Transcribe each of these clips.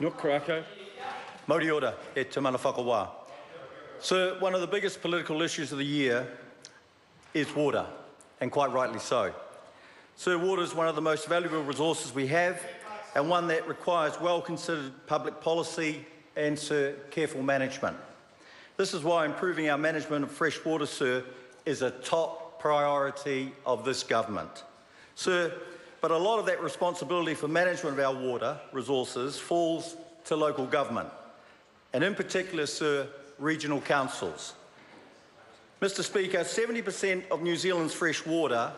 Nukurako. Mauri ora, e te mana whakawā. Sir, one of the biggest political issues of the year is water, and quite rightly so. Sir, water is one of the most valuable resources we have, and one that requires well-considered public policy and, sir, careful management. This is why improving our management of fresh water, sir, is a top priority of this government. Sir, but a lot of that responsibility for management of our water resources falls to local government, and in particular, sir, regional councils. Mr. Speaker, 70% of New Zealand's fresh water,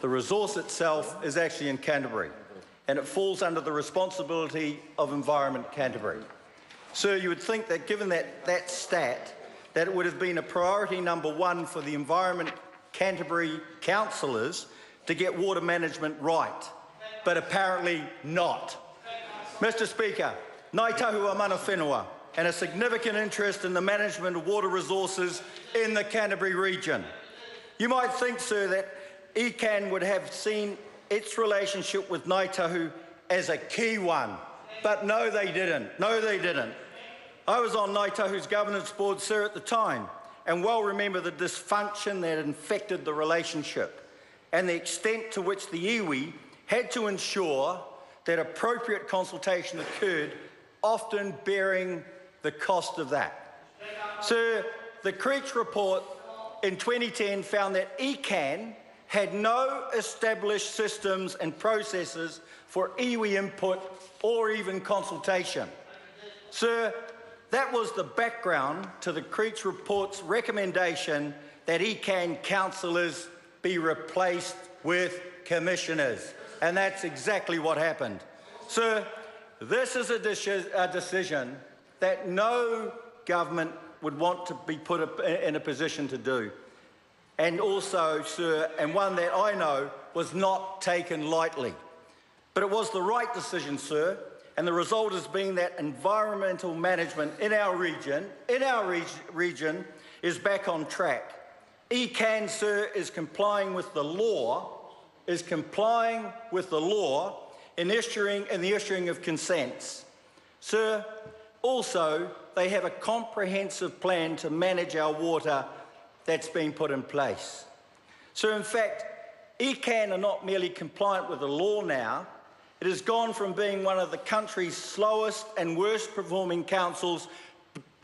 the resource itself, is actually in Canterbury, and it falls under the responsibility of Environment Canterbury. Sir, you would think that given that stat, that it would have been a priority number one for the Environment Canterbury councillors to get water management right, but apparently not. Mr. Speaker, Ngāi Tahu a mana whenua, and a significant interest in the management of water resources in the Canterbury region. You might think, sir, that ECAN would have seen its relationship with Ngāi Tahu as a key one, but no, they didn't. No, they didn't. I was on Ngāi Tahu's governance board, sir, at the time, and well remember the dysfunction that infected the relationship and the extent to which the iwi had to ensure that appropriate consultation occurred, often bearing the cost of that. Sir, the Creech report in 2010 found that ECAN had no established systems and processes for iwi input or even consultation. Sir, that was the background to the Creech report's recommendation that ECAN councillors be replaced with commissioners, and that's exactly what happened. Sir, this is a decision that no government would want to be put in a position to do. And also, sir, and one that I know was not taken lightly. But it was the right decision, sir, and the result has been that environmental management in our region is back on track. ECAN, sir, is complying with the law, in the issuing of consents. Sir, also, they have a comprehensive plan to manage our water that's been put in place. So, in fact, ECAN are not merely compliant with the law now, it has gone from being one of the country's slowest and worst performing councils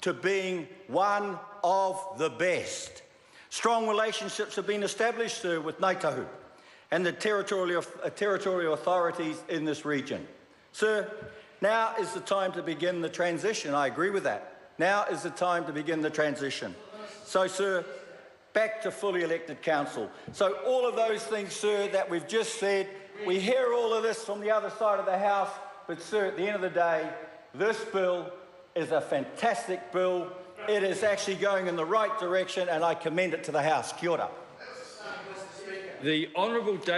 to being one of the best. Strong relationships have been established, sir, with Ngāi Tahu and the territorial authorities in this region. Sir, now is the time to begin the transition. I agree with that. Now is the time to begin the transition. So, sir, back to fully elected council. So all of those things, sir, that we've just said, we hear all of this from the other side of the House, but, sir, at the end of the day, this bill is a fantastic bill. It is actually going in the right direction, and I commend it to the House. Kia ora. The Honourable